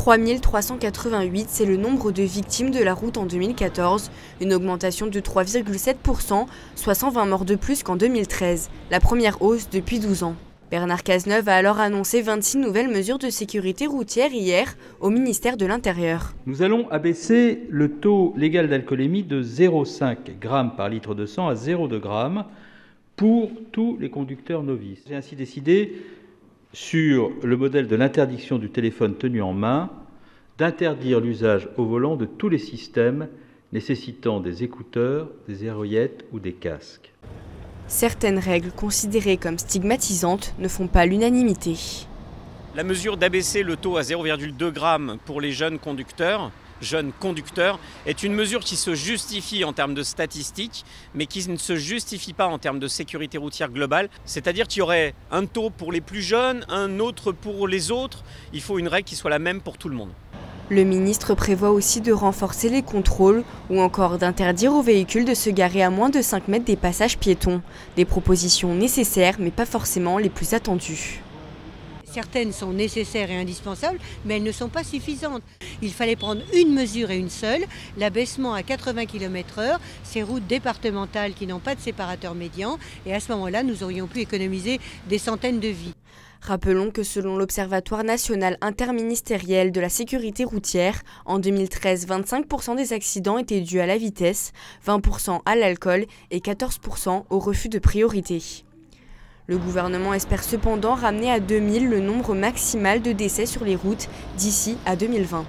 3388, c'est le nombre de victimes de la route en 2014, une augmentation de 3,7%, soit 120 morts de plus qu'en 2013, la première hausse depuis 12 ans. Bernard Cazeneuve a alors annoncé 26 nouvelles mesures de sécurité routière hier au ministère de l'Intérieur. Nous allons abaisser le taux légal d'alcoolémie de 0,5 g par litre de sang à 0,2 g pour tous les conducteurs novices. J'ai ainsi décidé, sur le modèle de l'interdiction du téléphone tenu en main, d'interdire l'usage au volant de tous les systèmes nécessitant des écouteurs, des oreillettes ou des casques. Certaines règles considérées comme stigmatisantes ne font pas l'unanimité. La mesure d'abaisser le taux à 0,2 g pour les jeunes conducteurs est une mesure qui se justifie en termes de statistiques, mais qui ne se justifie pas en termes de sécurité routière globale. C'est-à-dire qu'il y aurait un taux pour les plus jeunes, un autre pour les autres. Il faut une règle qui soit la même pour tout le monde. Le ministre prévoit aussi de renforcer les contrôles ou encore d'interdire aux véhicules de se garer à moins de 5 mètres des passages piétons. Des propositions nécessaires, mais pas forcément les plus attendues. Certaines sont nécessaires et indispensables, mais elles ne sont pas suffisantes. Il fallait prendre une mesure et une seule, l'abaissement à 80 km/h, ces routes départementales qui n'ont pas de séparateur médian, et à ce moment-là, nous aurions pu économiser des centaines de vies. Rappelons que selon l'Observatoire national interministériel de la sécurité routière, en 2013, 25% des accidents étaient dus à la vitesse, 20% à l'alcool et 14% au refus de priorité. Le gouvernement espère cependant ramener à 2000 le nombre maximal de décès sur les routes d'ici à 2020.